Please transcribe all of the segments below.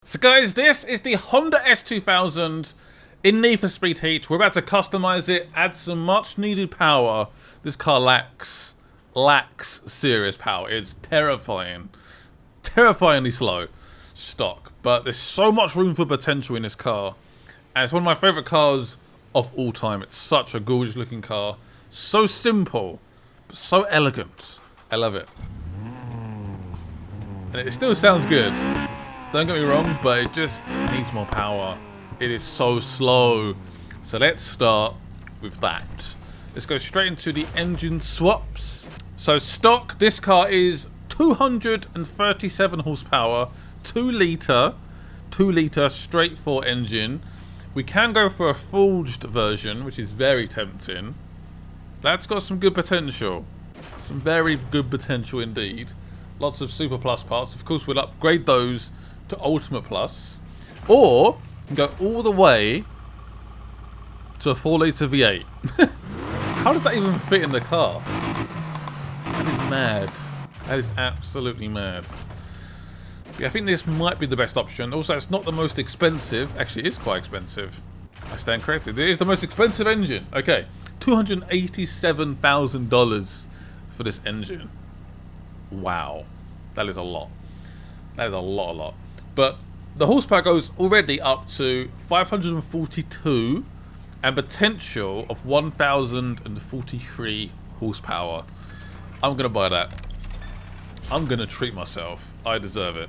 So guys, this is the Honda S2000 in Need for Speed Heat. We're about to customize it, add some much needed power. This car lacks serious power. It's terrifying. Terrifyingly slow stock. But there's so much room for potential in this car. And it's one of my favorite cars of all time. It's such a gorgeous looking car. So simple, but so elegant. I love it. And it still sounds good. Don't get me wrong, but it just needs more power. It is so slow. So let's start with that. Let's go straight into the engine swaps. So stock, this car is 237 horsepower, 2 litre straight 4 engine. We can go for a forged version, which is very tempting. That's got some good potential. Some very good potential indeed. Lots of Super Plus parts. Of course, we'll upgrade those to Ultimate Plus, or go all the way to a 4 litre V8. How does that even fit in the car? That is mad. That is absolutely mad. Yeah, I think this might be the best option. Also, it's not the most expensive. Actually, it is quite expensive. I stand corrected. It is the most expensive engine. Okay, $287,000 for this engine. Wow, that is a lot. That is a lot. But the horsepower goes already up to 542 and potential of 1,043 horsepower. I'm going to buy that. I'm going to treat myself. I deserve it.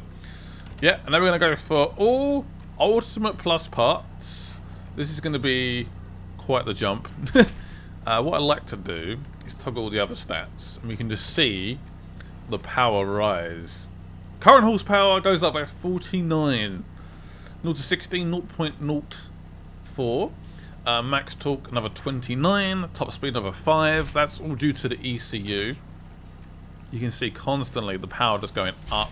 Yeah, and then we're going to go for all Ultimate Plus parts. This is going to be quite the jump. What I like to do is toggle all the other stats, and we can just see the power rise. Current horsepower goes up by 49. 0 to 60, 0.04. Max torque, another 29. Top speed, another 5. That's all due to the ECU. You can see constantly the power just going up,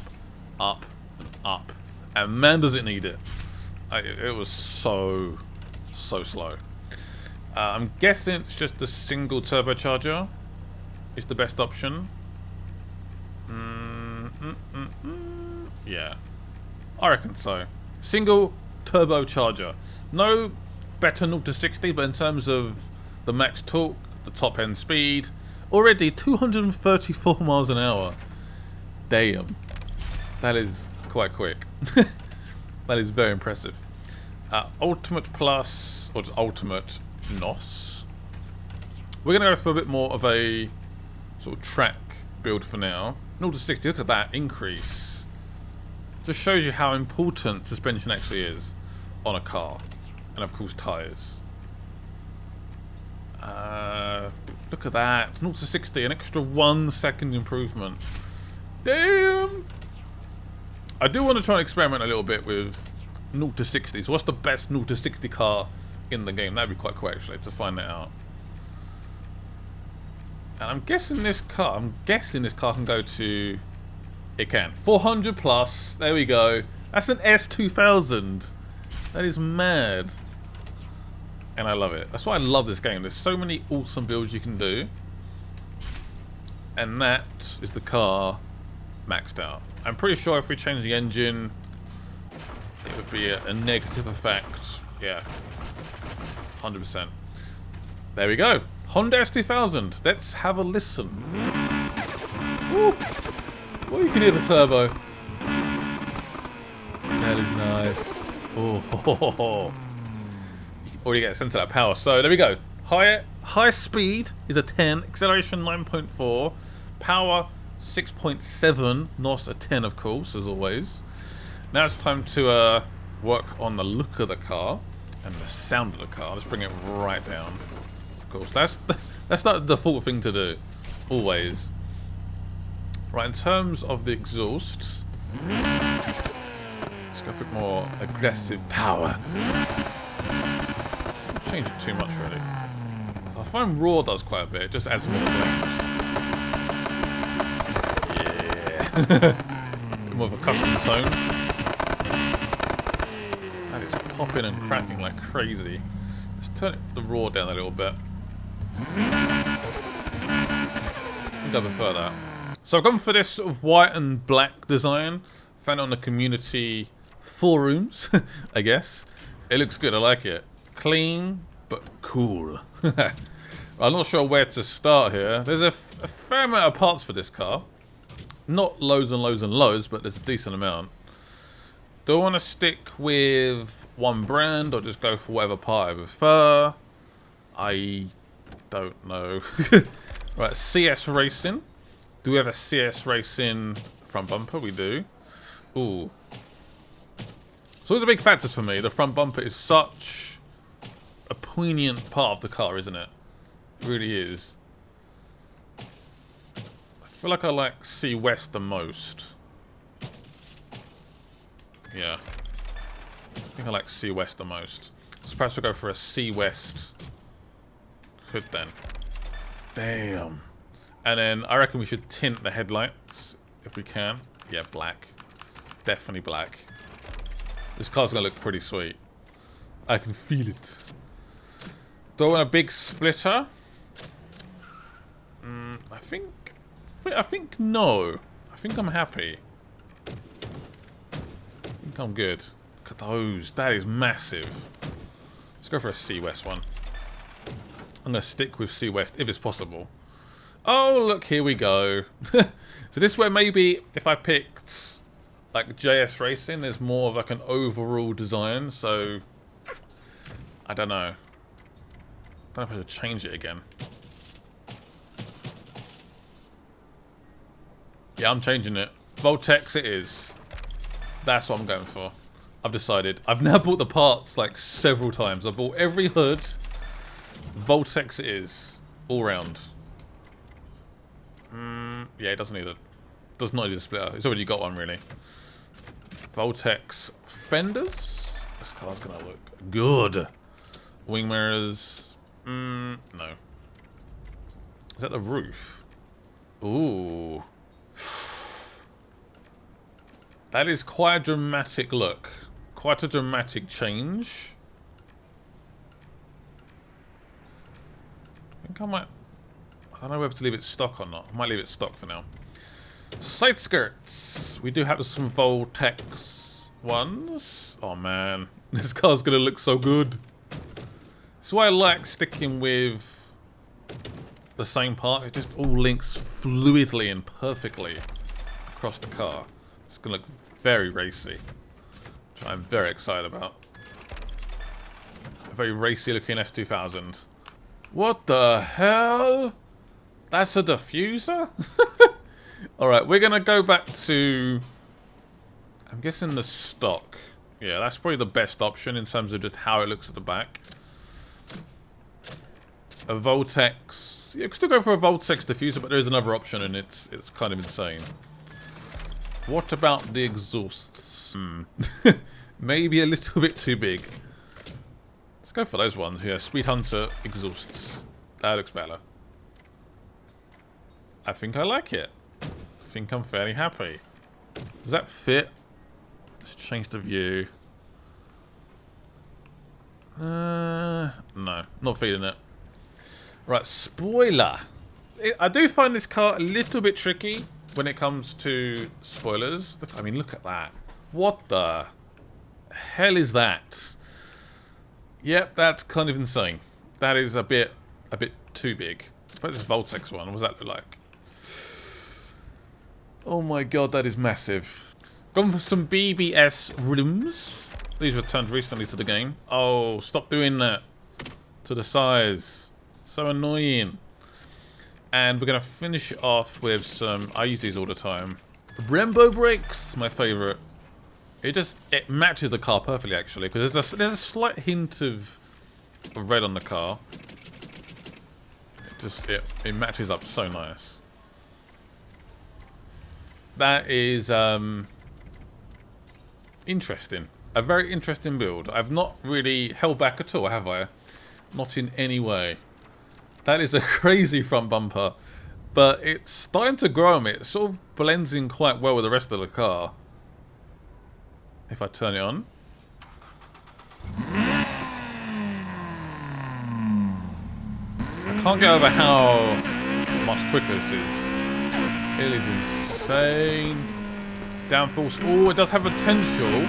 up, and up. And man, does it need it. It was so slow. I'm guessing it's just a single turbocharger is the best option. Yeah, I reckon so. Single turbocharger. No better 0 to 60, but in terms of the max torque, the top end speed, already 234 miles an hour. Damn. That is quite quick. That is very impressive. Ultimate Plus, or just Ultimate NOS. We're going to go for a bit more of a sort of track build for now. 0 to 60, look at that increase. Just shows you how important suspension actually is on a car. And of course tyres. Look at that. 0 to 60, an extra 1 second improvement. Damn! I do want to try and experiment a little bit with 0 to 60. So what's the best 0 to 60 car in the game? That'd be quite cool actually to find that out. And I'm guessing this car can go to... It can. 400 plus. There we go. That's an S2000. That is mad. And I love it. That's why I love this game. There's so many awesome builds you can do. And that is the car maxed out. I'm pretty sure if we change the engine, it would be a negative effect. Yeah. 100%. There we go. Honda S2000. Let's have a listen. Woo. Well, you can hear the turbo. That is nice. Oh, already get a sense of that power. So there we go. High speed is a 10, acceleration 9.4, power 6.7, NOS a 10 of course, as always. Now it's time to work on the look of the car and the sound of the car. Let's bring it right down. Of course, that's not the default thing to do, always. Right, in terms of the exhaust, let's go for a bit more aggressive power. Don't change it too much, really. I find raw does quite a bit. It just adds more flames. Yeah. Bit more of a custom tone. That is popping and cracking like crazy. Let's turn the raw down a little bit. I think I prefer that. So I've gone for this sort of white and black design. Found it on the community 4 rooms, I guess. It looks good, I like it. Clean, but cool. I'm not sure where to start here. There's a fair amount of parts for this car. Not loads and loads and loads, but there's a decent amount. Do I want to stick with one brand or just go for whatever part I prefer? I don't know. Right, CS Racing. Do we have a CS Racing front bumper? We do. Ooh. So it's a big factor for me. The front bumper is such a poignant part of the car, isn't it? It really is. I feel like I like C West the most. Yeah. I think I like C West the most. So perhaps we'll go for a C West hood then. Damn. And then I reckon we should tint the headlights if we can. Yeah, black. Definitely black. This car's gonna look pretty sweet. I can feel it. Do I want a big splitter? I think no. I think I'm happy. I think I'm good. Look at those. That is massive. Let's go for a C West one. I'm gonna stick with C West if it's possible. Oh, look, here we go. So this is where maybe if I picked like JS Racing, there's more of like an overall design, so I don't know. I don't know if I should change it again. Yeah, I'm changing it. Voltex it is. That's what I'm going for. I've decided. I've now bought the parts like several times. I've bought every hood. Voltex it is. All round. Yeah, it doesn't need a... Does not need a splitter. It's already got one, really. Voltex fenders. This car's gonna look good. Wing mirrors. No. Is that the roof? Ooh. That is quite a dramatic look. Quite a dramatic change. I think I might... I don't know whether to leave it stock or not. I might leave it stock for now. Side skirts. We do have some Voltex ones. Oh man, this car's gonna look so good. That's why I like sticking with the same part. It just all links fluidly and perfectly across the car. It's gonna look very racy, which I'm very excited about. A very racy looking S2000. What the hell? That's a diffuser? Alright, we're going to go back to... I'm guessing the stock. Yeah, that's probably the best option in terms of just how it looks at the back. A Voltex... You can still go for a Voltex diffuser, but there is another option and it's kind of insane. What about the exhausts? Maybe a little bit too big. Let's go for those ones. Yeah, Speed Hunter exhausts. That looks better. I think I like it. I think I'm fairly happy. Does that fit? Let's change the view. No, not feeling it. Right, spoiler. I do find this car a little bit tricky when it comes to spoilers. I mean, look at that. What the hell is that? Yep, that's kind of insane. That is a bit too big. What is this Voltex one? What does that look like? Oh my god, that is massive. Gone for some BBS rims. These returned recently to the game. Oh, stop doing that to the size. So annoying. And we're going to finish it off with some... I use these all the time. Brembo brakes, my favourite. It matches the car perfectly, actually, because there's a slight hint of red on the car. It matches up so nice. That is interesting. A very interesting build. I've not really held back at all, have I? Not in any way. That is a crazy front bumper, but it's starting to grow on me. It sort of blends in quite well with the rest of the car. If I turn it on. I can't get over how much quicker this is. It is insane. Downforce. Oh, it does have potential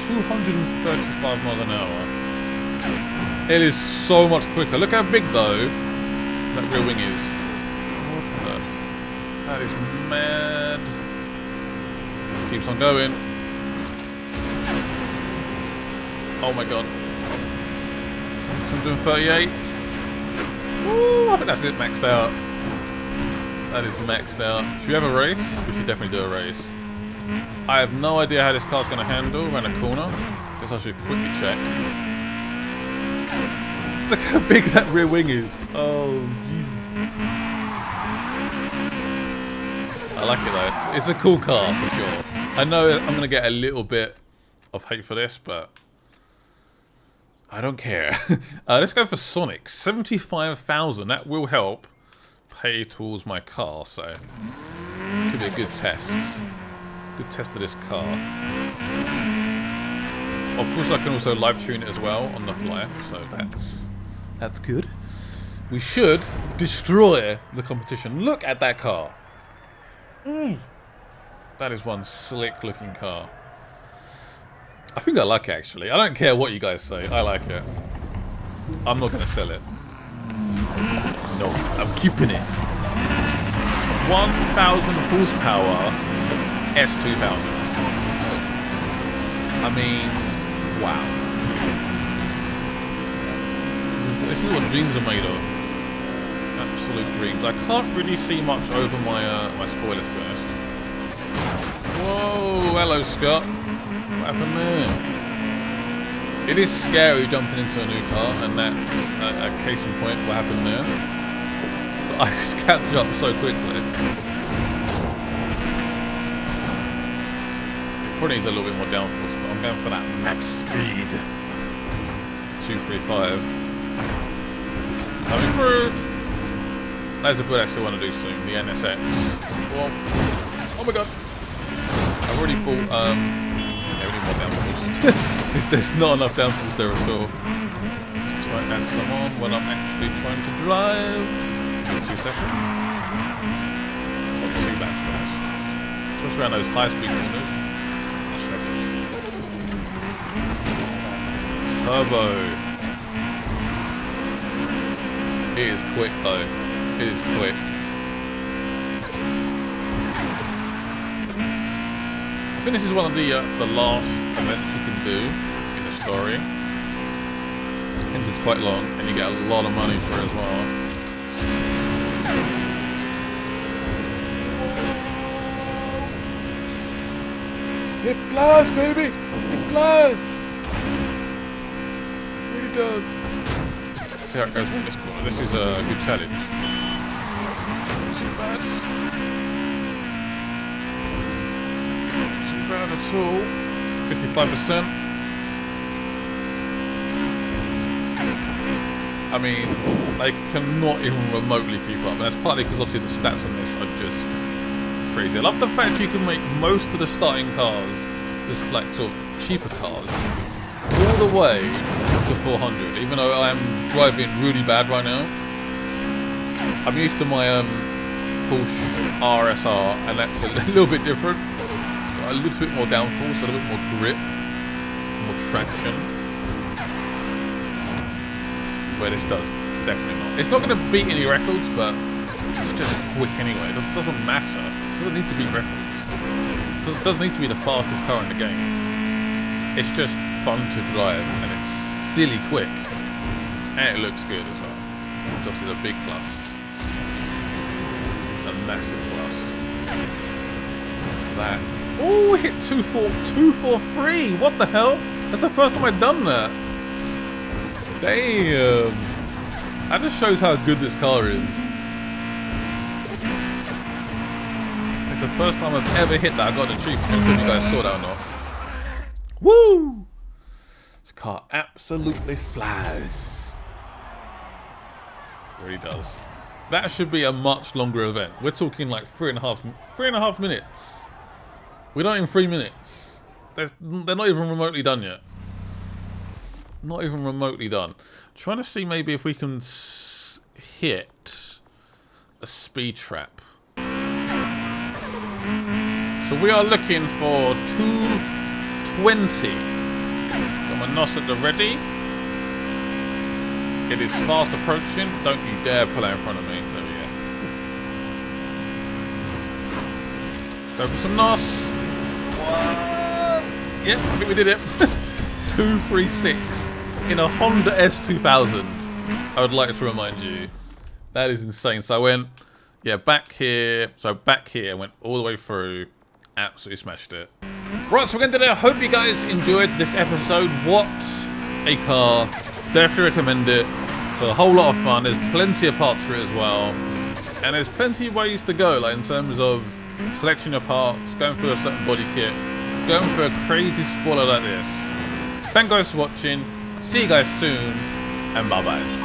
235 miles an hour. It is so much quicker. Look how big though that rear wing is. What the? That is mad. Just keeps on going. Oh my god. 138. Woo, I think that's it maxed out. That is maxed out. Should we have a race? We should definitely do a race. I have no idea how this car's going to handle around a corner. Guess I should quickly check. Look how big that rear wing is. Oh, Jesus. I like it though. It's a cool car for sure. I know I'm going to get a little bit of hate for this, but I don't care. Let's go for Sonic. 75,000. That will help pay towards my car, so should be a good test. Good test of this car. Of course, I can also live tune it as well on the fly, so that's good. We should destroy the competition. Look at that car. That is one slick looking car. I think I like it actually. I don't care what you guys say. I like it. I'm not going to sell it. No, I'm keeping it. 1,000 horsepower S2000. I mean, wow. This is what dreams are made of. Absolute dreams. I can't really see much over my my spoilers, to be honest. Whoa, hello Scott. What happened there? It is scary jumping into a new car, and that's a case in point what happened there. But I just catch up so quickly. It probably needs a little bit more downforce, but I'm going for that max speed. 235. Coming through. That's a good actually want to do soon. The NSX. Well, oh my god. I've already bought yeah, we need more downforce. There's not enough downforce there at all. Just try and add some on when I'm actually trying to drive. 2 seconds. Not too bad fast. Just around those high speed corners. It's turbo. It is quick though. It is quick. I think this is one of the last events you can do in the story. And it's quite long, and you get a lot of money for it as well. It flies, baby! It flies! It really does. Let's see how it goes with this corner. This is a good challenge. Not too bad. At all. 55%. I mean, they cannot even remotely keep up. And that's partly because obviously the stats on this are just crazy. I love the fact you can make most of the starting cars, just like sort of cheaper cars, all the way to 400. Even though I am driving really bad right now. I'm used to my Porsche RSR, and that's a little bit different. A little bit more downforce, a little bit more grip, more traction. Where this does, definitely not. It's not going to beat any records, but it's just quick anyway. It doesn't matter. It doesn't need to beat records. It doesn't need to be the fastest car in the game. It's just fun to drive, and it's silly quick. And it looks good as well. Which obviously is a big plus. A massive plus. That. Oh, hit 243. What the hell? That's the first time I've done that. Damn. That just shows how good this car is. It's the first time I've ever hit that. I got an achievement. I don't know if you guys saw that or not. Woo! This car absolutely flies. It really does. That should be a much longer event. We're talking like 3.5 minutes. We're not even 3 minutes. They're not even remotely done yet. Not even remotely done. I'm trying to see maybe if we can hit a speed trap. So we are looking for 220 Got my NOS at the ready. It is fast approaching. Don't you dare pull out in front of me. There we go. Go for some NOS. What? Yep, I think we did it. 236 in a Honda S2000. I would like to remind you. That is insane. So I went, yeah, back here. So back here, went all the way through. Absolutely smashed it. Right, so we're going to do that. I hope you guys enjoyed this episode. What a car. Definitely recommend it. It's a whole lot of fun. There's plenty of parts for it as well. And there's plenty of ways to go, like in terms of selecting your parts, going through a certain body kit, going for a crazy spoiler like this. Thank you guys for watching. See you guys soon. And bye-bye.